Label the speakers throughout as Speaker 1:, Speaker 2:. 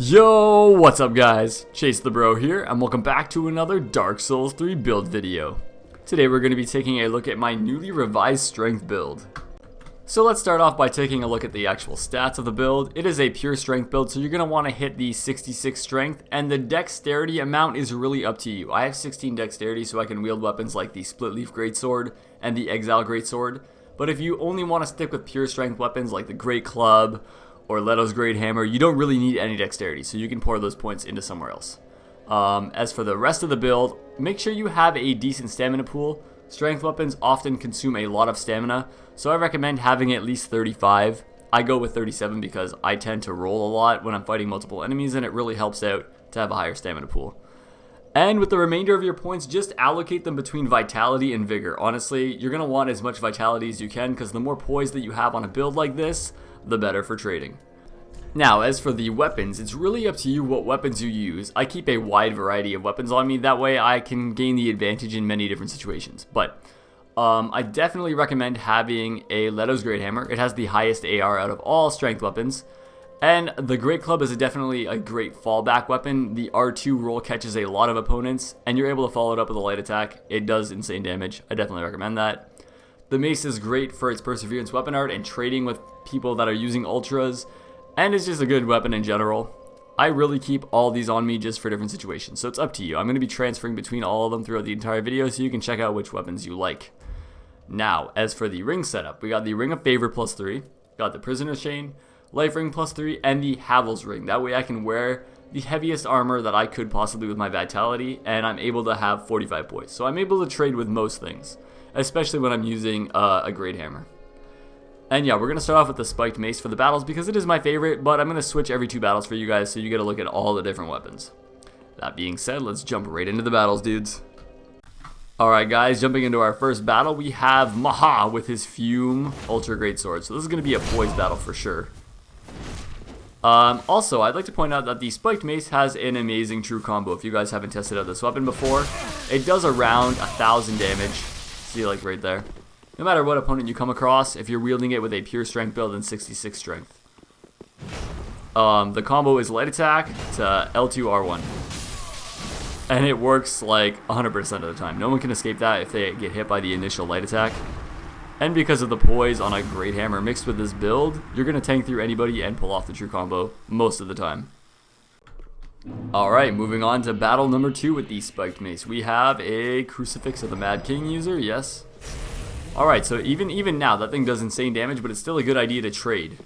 Speaker 1: Yo, what's up guys? Chase the Bro here, and welcome back to another Dark Souls 3 build video. Today we're going to be taking a look at my newly revised strength build. So let's start off by taking a look at the actual stats of the build. It is a pure strength build, so you're going to want to hit the 66 strength, and the dexterity amount is really up to you. I have 16 dexterity, so I can wield weapons like the Split Leaf Greatsword and the Exile Greatsword. But if you only want to stick with pure strength weapons like the Great Club or Ledos Great Hammer, you don't really need any dexterity, so you can pour those points into somewhere else. As for the rest of the build, make sure you have a decent stamina pool. Strength weapons often consume a lot of stamina, so I recommend having at least 35. I go with 37 because I tend to roll a lot when I'm fighting multiple enemies, and it really helps out to have a higher stamina pool. And with the remainder of your points, just allocate them between vitality and vigor. Honestly, you're going to want as much vitality as you can, because the more poise that you have on a build like this, the better for trading. Now, as for the weapons, it's really up to you what weapons you use. I keep a wide variety of weapons on me, that way I can gain the advantage in many different situations. But I definitely recommend having a Ledos Great Hammer. It has the highest AR out of all strength weapons. And the Great Club is definitely a great fallback weapon. The R2 roll catches a lot of opponents, and you're able to follow it up with a light attack. It does insane damage. I definitely recommend that. The mace is great for its perseverance weapon art and trading with people that are using ultras, and it's just a good weapon in general. I really keep all these on me just for different situations, so it's up to you. I'm going to be transferring between all of them throughout the entire video, so you can check out which weapons you like. Now, as for the ring setup, we got the Ring of Favor +3, got the Prisoner's Chain, Life Ring +3, and the Havel's Ring. That way I can wear the heaviest armor that I could possibly with my vitality, and I'm able to have 45 points. So I'm able to trade with most things, especially when I'm using a Great Hammer. And yeah, we're going to start off with the Spiked Mace for the battles because it is my favorite, but I'm going to switch every 2 battles for you guys so you get a look at all the different weapons. That being said, let's jump right into the battles, dudes. Alright guys, jumping into our first battle, we have Maha with his Fume Ultra Greatsword. So this is going to be a poise battle for sure. Also, I'd like to point out that the Spiked Mace has an amazing true combo. If you guys haven't tested out this weapon before, it does around 1,000 damage. See, like right there. No matter what opponent you come across, if you're wielding it with a pure strength build and 66 strength. The combo is light attack to L2 R1. And it works like 100% of the time. No one can escape that if they get hit by the initial light attack. And because of the poise on a Great Hammer mixed with this build, you're going to tank through anybody and pull off the true combo most of the time. Alright, moving on to battle number 2 with the Spiked Mace. We have a Crucifix of the Mad King user, yes. Alright, so even now, that thing does insane damage, but it's still a good idea to trade.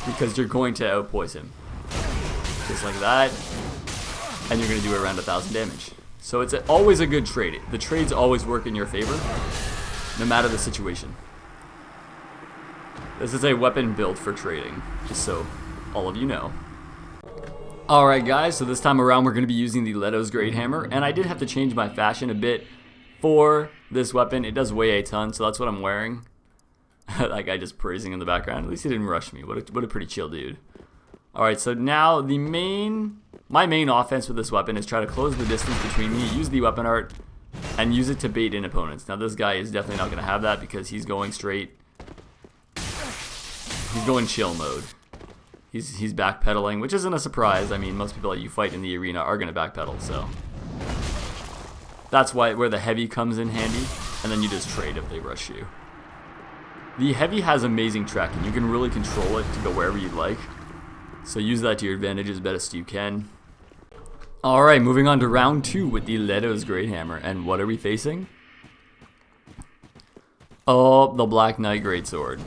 Speaker 1: Because you're going to outpoise him. Just like that. And you're going to do around 1,000 damage. So it's always a good trade. The trades always work in your favor, no matter the situation. This is a weapon built for trading, just so all of you know. Alright guys, so this time around we're going to be using the Ledos Great Hammer, and I did have to change my fashion a bit for this weapon. It does weigh a ton, so that's what I'm wearing. That guy just praising in the background. At least he didn't rush me. What a pretty chill dude. Alright, so now my main offense with this weapon is try to close the distance between me, use the weapon art, and use it to bait in opponents. Now this guy is definitely not going to have that because he's going straight. He's going chill mode. He's backpedaling, which isn't a surprise. I mean, most people that you fight in the arena are going to backpedal, so that's where the heavy comes in handy, and then you just trade if they rush you. The heavy has amazing tracking. You can really control it to go wherever you'd like, so use that to your advantage as best you can. Alright, moving on to round 2 with the Ledos Great Hammer. And what are we facing? Oh, the Black Knight Greatsword.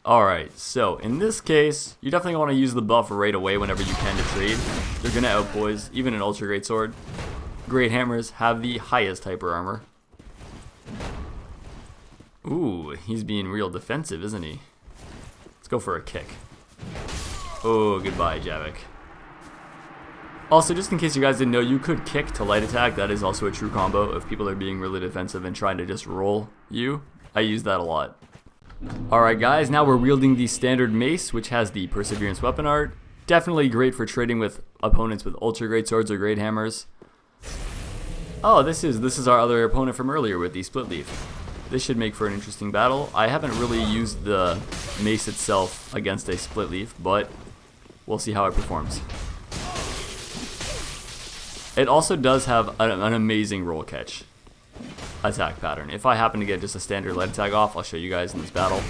Speaker 1: Alright, so in this case, you definitely want to use the buff right away whenever you can to trade. They're going to outpoise, even an Ultra Greatsword. Great Hammers have the highest hyper armor. Ooh, he's being real defensive, isn't he? Let's go for a kick. Oh, goodbye, Javik. Also, just in case you guys didn't know, you could kick to light attack. That is also a true combo if people are being really defensive and trying to just roll you. I use that a lot. Alright guys, now we're wielding the standard mace, which has the Perseverance weapon art. Definitely great for trading with opponents with Ultra Great Swords or Great Hammers. Oh, this is our other opponent from earlier with the Split Leaf. This should make for an interesting battle. I haven't really used the mace itself against a Split Leaf, but we'll see how it performs. It also does have an amazing roll catch attack pattern. If I happen to get just a standard light attack off, I'll show you guys in this battle.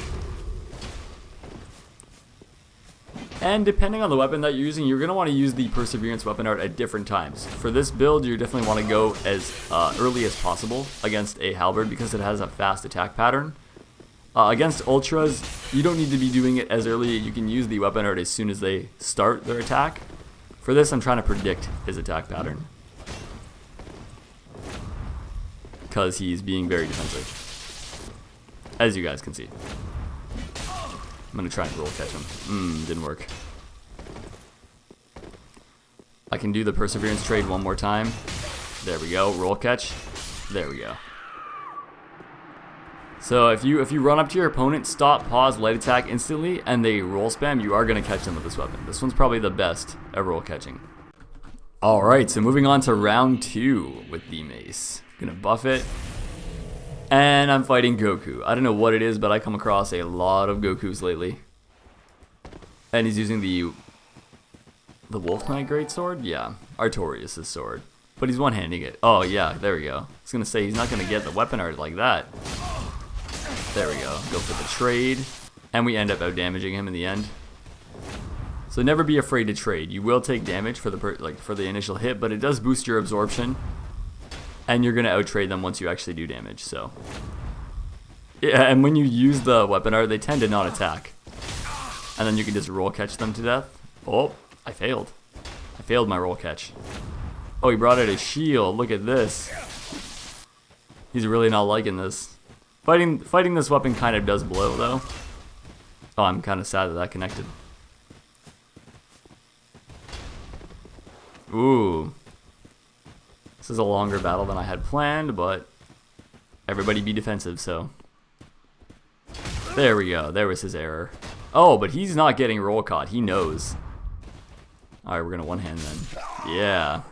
Speaker 1: And depending on the weapon that you're using, you're going to want to use the Perseverance weapon art at different times. For this build, you definitely want to go as early as possible against a halberd because it has a fast attack pattern. Against ultras, you don't need to be doing it as early. You can use the weapon art as soon as they start their attack. For this, I'm trying to predict his attack pattern, because he's being very defensive, as you guys can see. I'm going to try and roll catch him. Didn't work. I can do the Perseverance trade one more time. There we go. Roll catch. There we go. So if you run up to your opponent, stop, pause, light attack instantly, and they roll spam, you are going to catch them with this weapon. This one's probably the best at roll catching. Alright, so moving on to round 2 with the mace. Gonna buff it. And I'm fighting Goku. I don't know what it is, but I come across a lot of Gokus lately. And he's using the Wolf Knight Greatsword? Yeah, Artorias' sword. But he's one-handing it. Oh yeah, there we go. I was gonna say, he's not gonna get the weapon art like that. There we go. Go for the trade. And we end up out-damaging him in the end. So never be afraid to trade. You will take damage for the initial hit, but it does boost your absorption. And you're going to out-trade them once you actually do damage, so. Yeah, and when you use the weapon art, they tend to not attack. And then you can just roll catch them to death. Oh, I failed. I failed my roll catch. Oh, he brought out his shield. Look at this. He's really not liking this. Fighting this weapon kind of does blow, though. Oh, I'm kind of sad that that connected. Ooh. This is a longer battle than I had planned, but everybody be defensive, so. There we go. There was his error. Oh, but he's not getting roll caught. He knows. Alright, we're going to one-hand then. Yeah.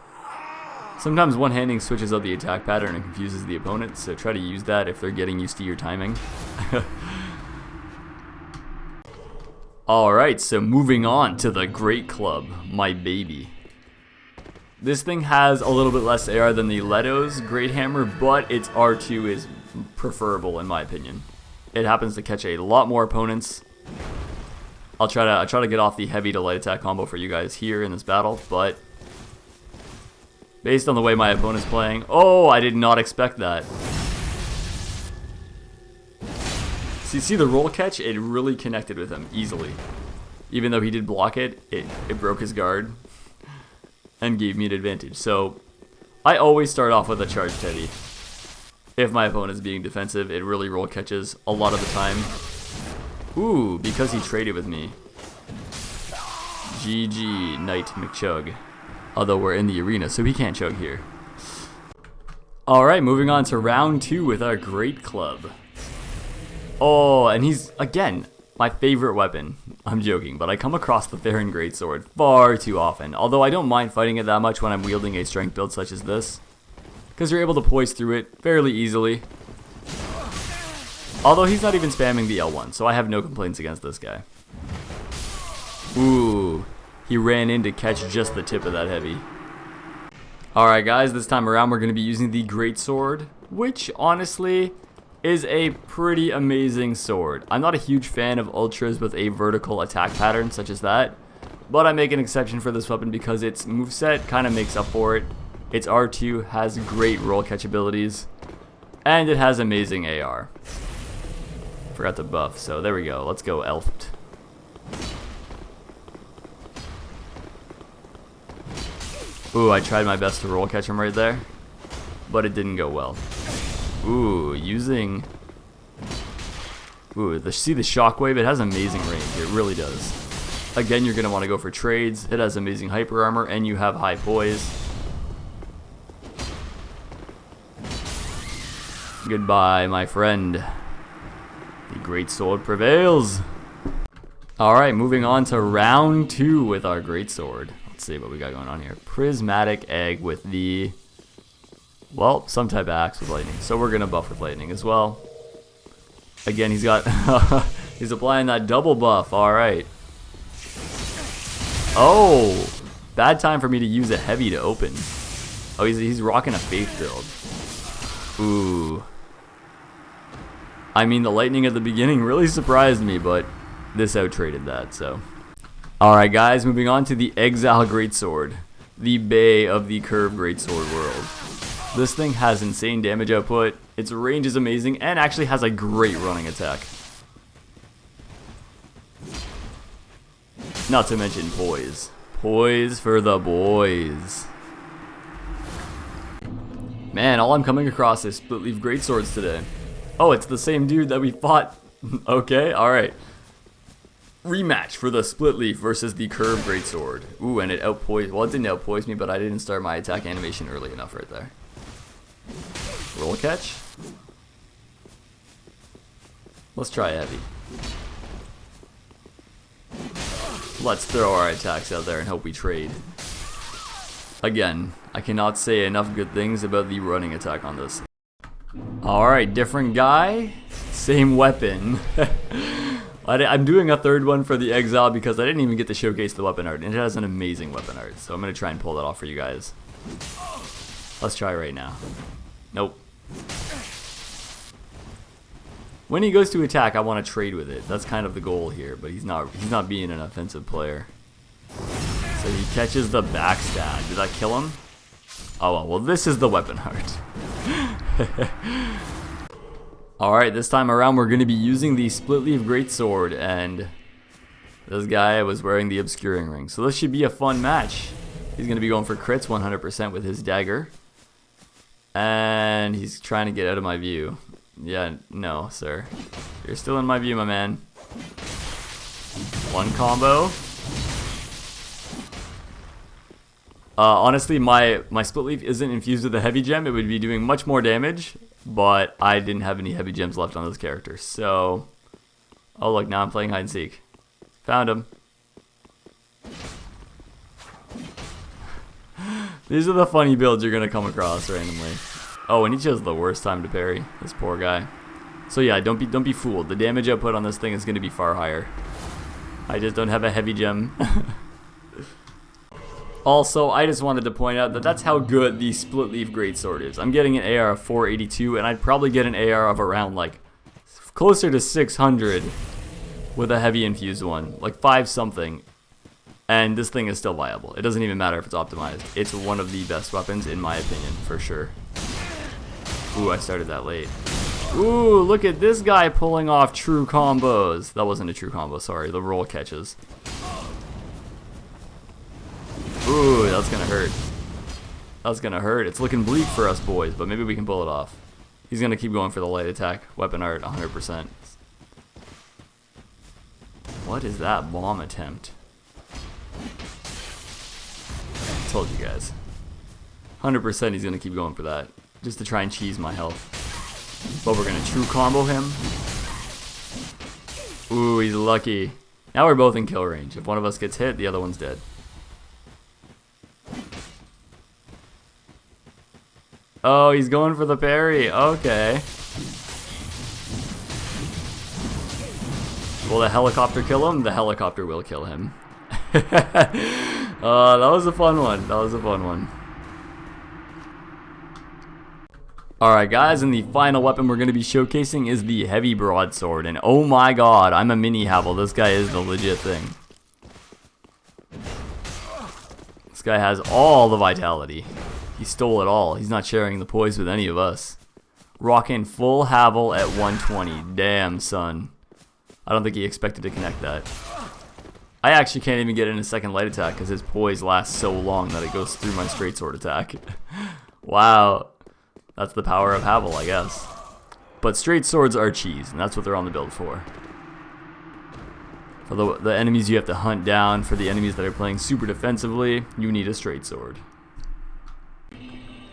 Speaker 1: Sometimes one-handing switches up the attack pattern and confuses the opponent, so try to use that if they're getting used to your timing. Alright, so moving on to the Great Club, my baby. This thing has a little bit less AR than the Ledos Great Hammer, but its R2 is preferable in my opinion. It happens to catch a lot more opponents. I'll try to get off the heavy to light attack combo for you guys here in this battle, but based on the way my opponent's playing, oh, I did not expect that. See the roll catch? It really connected with him easily. Even though he did block it, it broke his guard and gave me an advantage. So I always start off with a charged heavy. If my opponent is being defensive, it really roll catches a lot of the time. Ooh, because he traded with me. GG, Knight McChug. Although we're in the arena, so he can't chug here. Alright, moving on to round 2 with our Great Club. Oh, and he's, again, my favorite weapon. I'm joking, but I come across the Theron Greatsword far too often. Although I don't mind fighting it that much when I'm wielding a strength build such as this, because you're able to poise through it fairly easily. Although he's not even spamming the L1, so I have no complaints against this guy. Ooh, he ran in to catch just the tip of that heavy. Alright guys, this time around we're going to be using the Greatsword, which honestly is a pretty amazing sword. I'm not a huge fan of ultras with a vertical attack pattern such as that, but I make an exception for this weapon because its moveset kind of makes up for it. Its R2 has great roll catch abilities, and it has amazing AR. Forgot to buff, so there we go. Let's go elfed. Ooh, I tried my best to roll catch him right there, but it didn't go well. Ooh, using... Ooh, see the shockwave? It has amazing range. It really does. Again, you're going to want to go for trades. It has amazing hyper armor, and you have high poise. Goodbye, my friend. The Greatsword prevails. Alright, moving on to round 2 with our Greatsword. Let's see what we got going on here. Prismatic Egg with the... Well, some type of axe with lightning. So we're going to buff with lightning as well. Again, he's got... he's applying that double buff. Alright. Oh! Bad time for me to use a heavy to open. Oh, he's rocking a Faith build. Ooh. I mean, the lightning at the beginning really surprised me, but this out-traded that, so. Alright guys, moving on to the Exile Greatsword. The Bay of the curved Greatsword world. This thing has insane damage output, its range is amazing, and actually has a great running attack. Not to mention poise. Poise for the boys. Man, all I'm coming across is split leaf greatswords today. Oh, it's the same dude that we fought. Okay, alright. Rematch for the split leaf versus the curved greatsword. Ooh, and it outpoised. Well, it didn't outpoise me, but I didn't start my attack animation early enough right there. Roll catch. Let's try heavy. Let's throw our attacks out there and hope we trade. Again, I cannot say enough good things about the running attack on this. Alright, different guy, same weapon. I'm doing a third one for the Exile because I didn't even get to showcase the weapon art, and it has an amazing weapon art, so I'm going to try and pull that off for you guys. Let's try right now. Nope. When he goes to attack, I want to trade with it. That's kind of the goal here, but he's not being an offensive player. So he catches the backstab. Did that kill him? Oh well, this is the weapon art. Alright, this time around we're going to be using the split leaf greatsword, and this guy was wearing the obscuring ring. So this should be a fun match. He's going to be going for crits 100% with his dagger. And he's trying to get out of my view. Yeah, no, sir. You're still in my view, my man. One combo. Honestly, my split leaf isn't infused with a heavy gem. It would be doing much more damage, but I didn't have any heavy gems left on this character. So, oh look, now I'm playing hide and seek. Found him. These are the funny builds you're gonna come across randomly. Oh, and he chose the worst time to parry. This poor guy. So yeah, don't be fooled. The damage output on this thing is gonna be far higher. I just don't have a heavy gem. Also, I just wanted to point out that that's how good the split leaf greatsword is. I'm getting an AR of 482, and I'd probably get an AR of around like closer to 600 with a heavy infused one, like 5 something. And this thing is still viable. It doesn't even matter if it's optimized. It's one of the best weapons in my opinion, for sure. Ooh, I started that late. Ooh, look at this guy pulling off true combos. That wasn't a true combo, sorry. The roll catches. Ooh, that's gonna hurt. That's gonna hurt. It's looking bleak for us boys, but maybe we can pull it off. He's gonna keep going for the light attack. Weapon art, 100%. What is that bomb attempt? I told you guys. 100% he's gonna keep going for that. Just to try and cheese my health. But we're gonna true combo him. Ooh, he's lucky. Now we're both in kill range. If one of us gets hit, the other one's dead. Oh, he's going for the parry. Okay. Will the helicopter kill him? The helicopter will kill him. That was a fun one. That was a fun one. Alright guys, and the final weapon we're going to be showcasing is the heavy broadsword. And oh my god, I'm a mini Havel. This guy is the legit thing. This guy has all the vitality. He stole it all. He's not sharing the poise with any of us. Rocking full Havel at 120. Damn, son. I don't think he expected to connect that. I actually can't even get in a second light attack because his poise lasts so long that it goes through my straight sword attack. Wow. That's the power of Havel, I guess. But straight swords are cheese, and that's what they're on the build for. For the enemies you have to hunt down, for the enemies that are playing super defensively, you need a straight sword.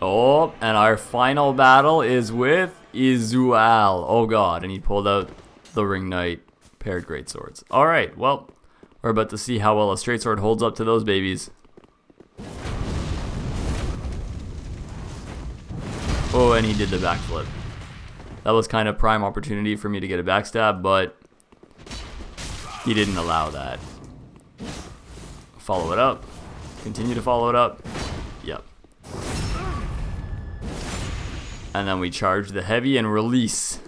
Speaker 1: Oh, and our final battle is with Exile. Oh god, and he pulled out the Ring Knight paired great swords. Alright, well, we're about to see how well a straight sword holds up to those babies. Oh, and he did the backflip. That was kind of prime opportunity for me to get a backstab, but he didn't allow that. Follow it up. Continue to follow it up. Yep. And then we charge the heavy and release.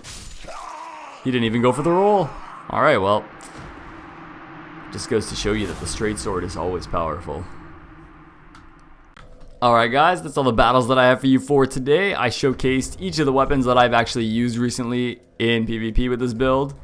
Speaker 1: He didn't even go for the roll. Alright, well. Just goes to show you that the straight sword is always powerful. Alright guys, that's all the battles that I have for you for today. I showcased each of the weapons that I've actually used recently in PvP with this build.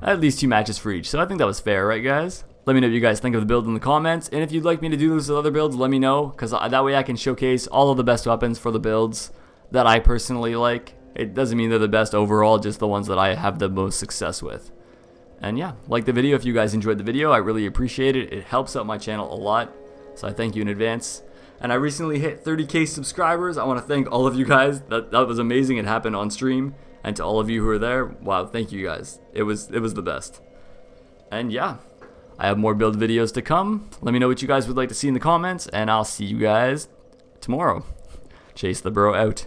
Speaker 1: At least 2 matches for each, so I think that was fair, right guys? Let me know what you guys think of the build in the comments, and if you'd like me to do this with other builds, let me know, because that way I can showcase all of the best weapons for the builds that I personally like. It doesn't mean they're the best overall, just the ones that I have the most success with. And yeah, like the video if you guys enjoyed the video, I really appreciate it. It helps out my channel a lot, so I thank you in advance. And I recently hit 30k subscribers. I want to thank all of you guys. That was amazing. It happened on stream. And to all of you who are there, wow, thank you guys. It was the best. And yeah, I have more build videos to come. Let me know what you guys would like to see in the comments, and I'll see you guys tomorrow. Chase the Bro out.